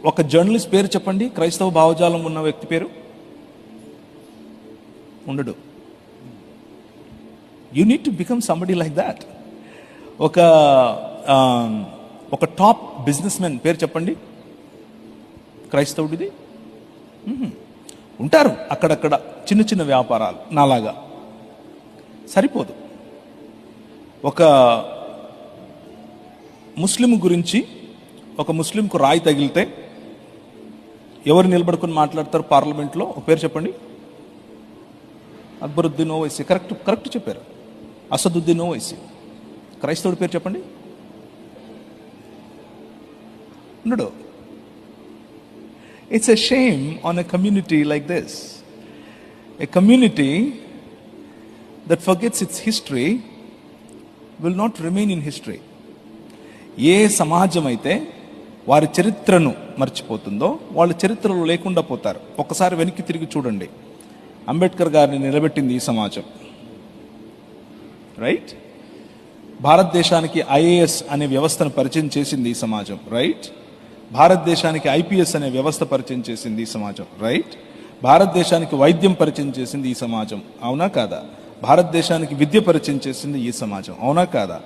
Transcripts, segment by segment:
ఒక జర్నలిస్ట్ పేరు చెప్పండి, క్రైస్తవ భావజాలం ఉన్న వ్యక్తి పేరు. ఉండడు. You need to become somebody like that. ఒక టాప్ బిజినెస్ మ్యాన్ పేరు చెప్పండి, క్రైస్తవుడిది. ఉంటారు అక్కడక్కడ చిన్న చిన్న వ్యాపారాలు నాలాగా, సరిపోదు. ఒక ముస్లిం గురించి, ఒక ముస్లింకు రాయి తగిలితే ఎవరు నిలబడుకుని మాట్లాడతారు పార్లమెంట్లో? ఒక పేరు చెప్పండి. అక్బరుద్దీన్ ఓవైసీ. కరెక్ట్ చెప్పారు. అసదుద్దీన్ ఓవైసీ. క్రైస్తవుడి పేరు చెప్పండి. ఉండడు. It's a shame on a community like this. A community that forgets its history will not remain in history. ఏ సమాజం అయితే వారి చరిత్రను మర్చిపోతుందో వాళ్ళ చరిత్రలో లేకుండా పోతారు. ఒక్కసారి వెనక్కి తిరిగి చూడండి. అంబేద్కర్ గారిని నిలబెట్టింది ఈ సమాజం, రైట్? భారతదేశానికి ఐఏఎస్ అనే వ్యవస్థను పరిచయం చేసింది ఈ సమాజం, రైట్? భారతదేశానికి ఐపీఎస్ అనే వ్యవస్థ పరిచయం చేసింది ఈ సమాజం, రైట్? భారతదేశానికి వైద్యం పరిచయం చేసింది ఈ సమాజం, అవునా కాదా? భారతదేశానికి విద్య పరిచయం చేసింది ఈ సమాజం, అవునా కాదా?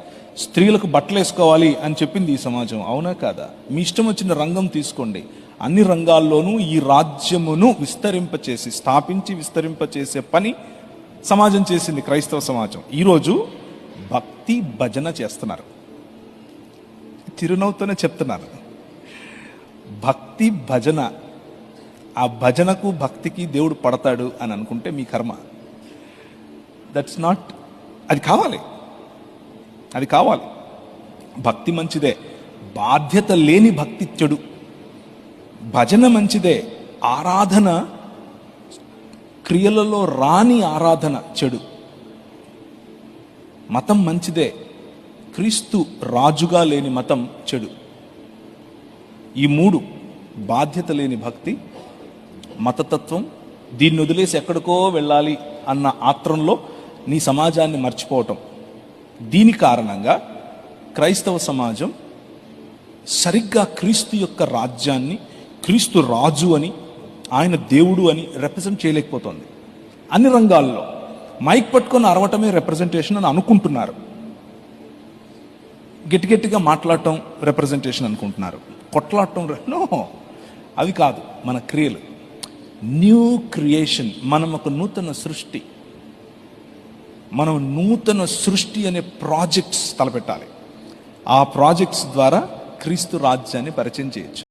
స్త్రీలకు బట్టలు వేసుకోవాలి అని చెప్పింది ఈ సమాజం, అవునా కాదా? మీ ఇష్టం వచ్చిన రంగం తీసుకోండి, అన్ని రంగాల్లోనూ ఈ రాజ్యమును స్థాపించి విస్తరింపచేసే పని సమాజం చేసింది క్రైస్తవ సమాజం. ఈరోజు భక్తి భజన చేస్తున్నారు, చిరునవ్వుతోనే చెప్తున్నారు. భక్తి భజన, ఆ భజనకు భక్తికి దేవుడు పడతాడు అని అనుకుంటే మీ కర్మ. దట్స్ నాట్, అది కావాలి, అది కావాలి. భక్తి మంచిదే, బాధ్యత లేని భక్తి చెడు. భజన మంచిదే, ఆరాధన క్రియలలో రాని ఆరాధన చెడు. మతం మంచిదే, క్రీస్తు రాజుగా లేని మతం చెడు. ఈ మూడు, బాధ్యత లేని భక్తి, మతతత్వం, దీన్ని వదిలేసి ఎక్కడికో వెళ్ళాలి అన్న ఆత్రంలో నీ సమాజాన్ని మర్చిపోవటం. దీని కారణంగా క్రైస్తవ సమాజం సరిగ్గా క్రీస్తు యొక్క రాజ్యాన్ని, క్రీస్తు రాజు అని, ఆయన దేవుడు అని రిప్రజెంట్ చేయలేకపోతుంది. అన్ని రంగాల్లో మైక్ పట్టుకొని అరవటమే రిప్రజెంటేషన్ అని అనుకుంటున్నారు. గట్టిగా మాట్లాడటం రిప్రజెంటేషన్ అనుకుంటున్నారు. కొట్లాడటం నో, అవి కాదు మన క్రియలు. న్యూ క్రియేషన్, మనం ఒక నూతన సృష్టి. మనం నూతన సృష్టి అనే ప్రాజెక్ట్స్ తలపెట్టాలి. ఆ ప్రాజెక్ట్స్ ద్వారా క్రీస్తు రాజ్యాన్ని పరిచయం చేయొచ్చు.